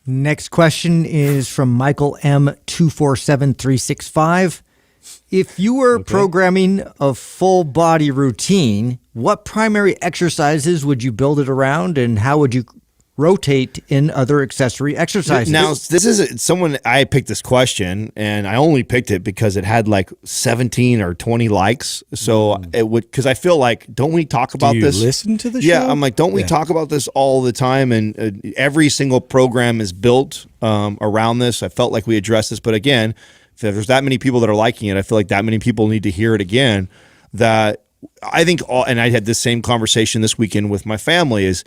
Next question is from Michael M247365. If you were programming a full body routine, what primary exercises would you build it around, and how would you rotate in other accessory exercises? Now, this is someone, I picked this question, and I only picked it because it had like 17 or 20 likes. So it would, because I feel like, don't we talk about this? Listen to the show? Yeah, I'm like, don't we talk about this all the time? And every single program is built around this. I felt like we addressed this, but again, if there's that many people that are liking it, I feel like that many people need to hear it again. That I think, and I had this same conversation this weekend with my family, is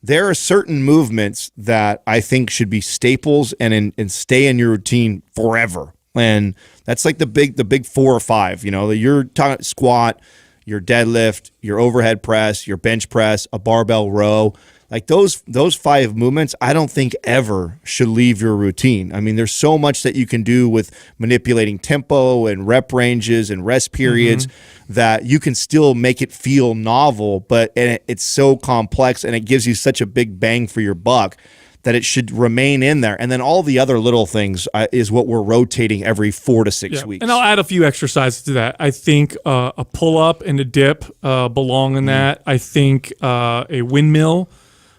there are certain movements that I think should be staples and stay in your routine forever. And that's like the big 4 or 5, you know, you're talking squat, your deadlift, your overhead press, your bench press, a barbell row. Like those 5 movements, I don't think ever should leave your routine. I mean, there's so much that you can do with manipulating tempo and rep ranges and rest periods that you can still make it feel novel, but it's so complex and it gives you such a big bang for your buck that it should remain in there. And then all the other little things is what we're rotating every 4 to 6 weeks. And I'll add a few exercises to that. I think a pull-up and a dip belong in that. I think a windmill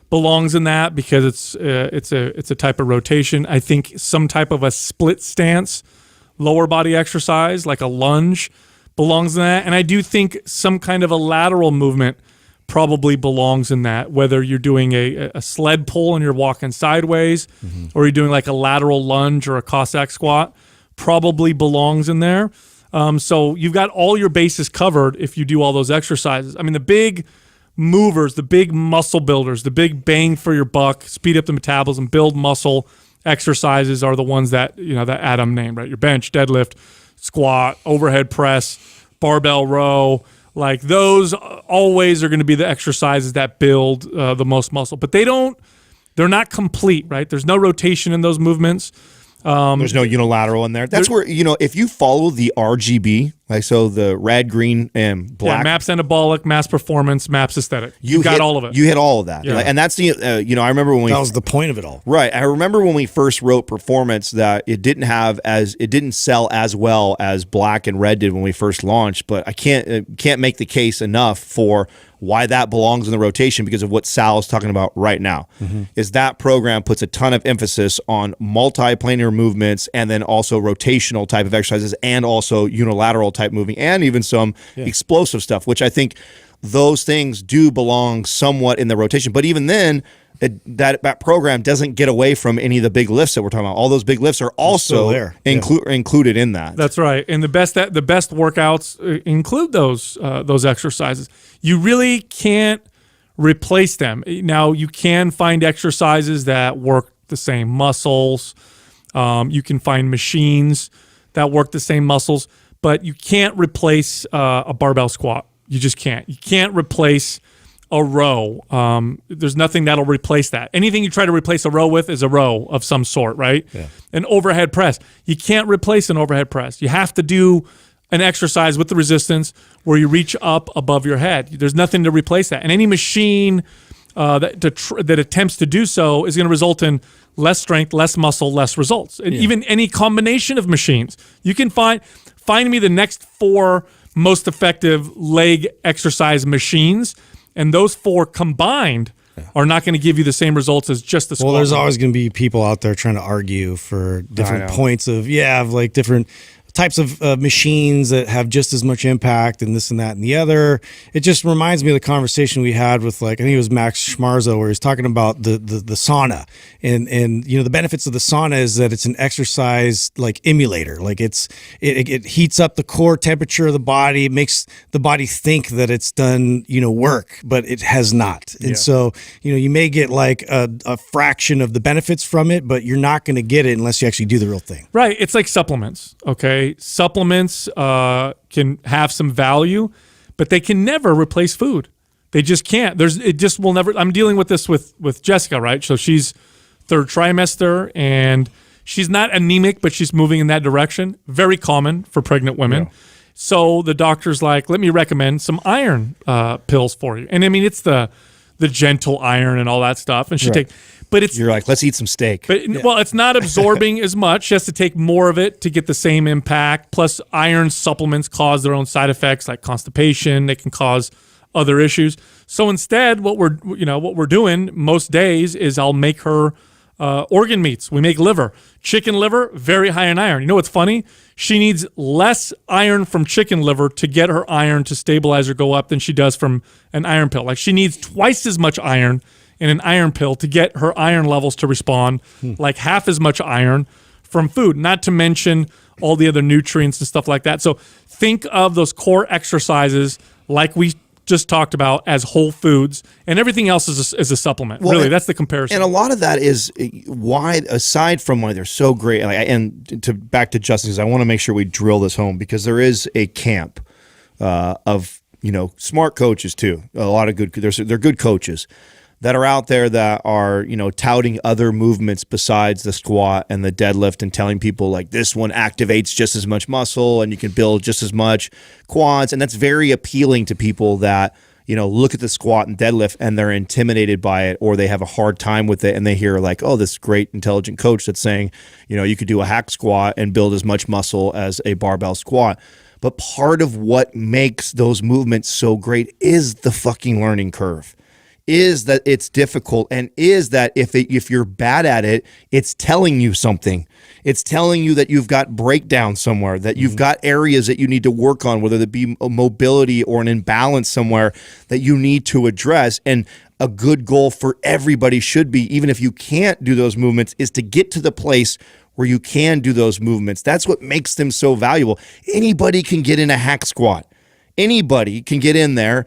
belongs in that because it's a type of rotation. I think some type of a split stance, lower body exercise like a lunge belongs in that. And I do think some kind of a lateral movement probably belongs in that, whether you're doing a sled pull and you're walking sideways or you're doing like a lateral lunge or a Cossack squat, probably belongs in there. So you've got all your bases covered if you do all those exercises. I mean, the big movers, the big muscle builders, the big bang for your buck, speed up the metabolism, build muscle exercises are the ones that, you know, that Adam named, right? Your bench, deadlift, squat, overhead press, barbell row, like those always are going to be the exercises that build the most muscle, but they're not complete, right? There's no rotation in those movements. There's no unilateral in there. That's where, you know, if you follow the RGB, like so the red, green, and black. MAPS anabolic, MAPS performance, MAPS aesthetic. You got all of it. You hit all of that. Yeah. And that's the, you know, I remember when that was the point of it all. Right. I remember when we first wrote performance that it didn't sell as well as black and red did when we first launched, but I can't make the case enough for why that belongs in the rotation because of what Sal is talking about right now. Is that program puts a ton of emphasis on multi-planar movements and then also rotational type of exercises and also unilateral type moving and even some explosive stuff, which I think those things do belong somewhat in the rotation. But even then, that program doesn't get away from any of the big lifts that we're talking about. All those big lifts are also included in that. That's right. And the best workouts include those exercises. You really can't replace them. Now, you can find exercises that work the same muscles. You can find machines that work the same muscles, but you can't replace a barbell squat. You just can't. You can't replace a row. There's nothing that'll replace that. Anything you try to replace a row with is a row of some sort, right? Yeah. An overhead press. You can't replace an overhead press. You have to do an exercise with the resistance where you reach up above your head. There's nothing to replace that. And any machine that attempts to do so is going to result in less strength, less muscle, less results. And even any combination of machines. You can find me the next 4 most effective leg exercise machines, and those 4 combined are not going to give you the same results as just the squat. Well, there's always going to be people out there trying to argue for different points of like different types of machines that have just as much impact and this and that and the other. It just reminds me of the conversation we had with, like, I think it was Max Schmarzo, where he's talking about the sauna and you know, the benefits of the sauna is that it's an exercise like emulator. Like it heats up the core temperature of the body. It makes the body think that it's done, you know, work, but it has not. And so, you know, you may get like a fraction of the benefits from it, but you're not going to get it unless you actually do the real thing. Right. It's like supplements. Okay. Supplements can have some value, but they can never replace food. They just can't. It just will never. I'm dealing with this with Jessica, right? So she's 3rd trimester and she's not anemic, but she's moving in that direction. Very common for pregnant women. Yeah. So the doctor's like, let me recommend some iron pills for you. And I mean, it's the the gentle iron and all that stuff. And You're like, let's eat some steak. But well, it's not absorbing as much. She has to take more of it to get the same impact. Plus, iron supplements cause their own side effects like constipation. They can cause other issues. So instead, what we're doing most days is I'll make her organ meats. We make liver, chicken liver, very high in iron. You know what's funny? She needs less iron from chicken liver to get her iron to stabilize or go up than she does from an iron pill. Like she needs twice as much iron in an iron pill to get her iron levels to respond, like half as much iron from food, not to mention all the other nutrients and stuff like that. So think of those core exercises like we just talked about as whole foods, and everything else is a supplement. Well, really, that's the comparison. And a lot of that is why, aside from why they're so great, and back to Justin, because I want to make sure we drill this home, because there is a camp of smart coaches too. A lot of good, they're good coaches that are out there that are, touting other movements besides the squat and the deadlift and telling people like this one activates just as much muscle and you can build just as much quads. And that's very appealing to people that, look at the squat and deadlift and they're intimidated by it, or they have a hard time with it. And they hear like, oh, this great intelligent coach that's saying, you could do a hack squat and build as much muscle as a barbell squat. But part of what makes those movements so great is the fucking learning curve. Is that it's difficult, and is that if you're bad at it, it's telling you something. It's telling you that you've got breakdown somewhere, that you've got areas that you need to work on, whether it be a mobility or an imbalance somewhere that you need to address. And a good goal for everybody should be, even if you can't do those movements, is to get to the place where you can do those movements. That's what makes them so valuable. Anybody can get in a hack squat. Anybody can get in there,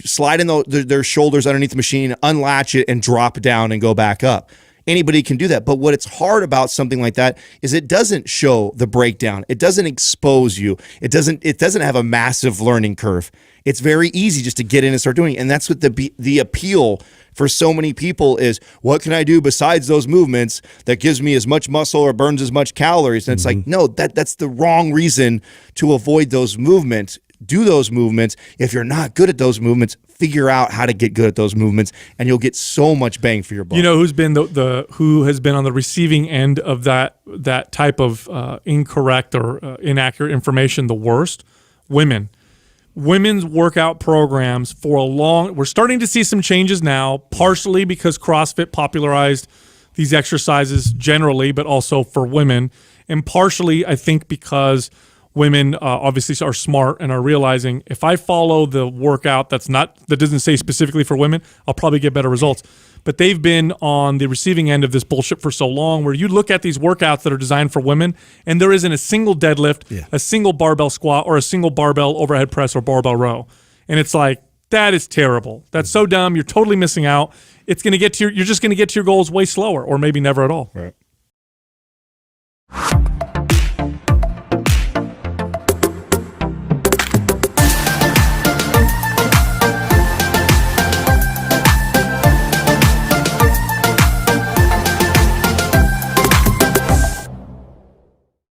slide in their shoulders underneath the machine, unlatch it, and drop down and go back up. Anybody can do that. But what it's hard about something like that is it doesn't show the breakdown. It doesn't expose you. It doesn't have a massive learning curve. It's very easy just to get in and start doing it. And that's what the appeal for so many people is, what can I do besides those movements that gives me as much muscle or burns as much calories? And it's like, no, that's the wrong reason to avoid those movements. Do those movements. If you're not good at those movements, figure out how to get good at those movements, and you'll get so much bang for your buck. Who's been who has been on the receiving end of that type of incorrect or inaccurate information the worst? Women. Women's workout programs we're starting to see some changes now, partially because CrossFit popularized these exercises generally, but also for women, and partially I think because women obviously are smart and are realizing if I follow the workout that doesn't say specifically for women, I'll probably get better results. But they've been on the receiving end of this bullshit for so long, where you look at these workouts that are designed for women and there isn't a single deadlift, a single barbell squat, or a single barbell overhead press or barbell row. And it's like, that is terrible. That's so dumb. You're totally missing out. It's going to you're just going to get to your goals way slower, or maybe never at all. Right.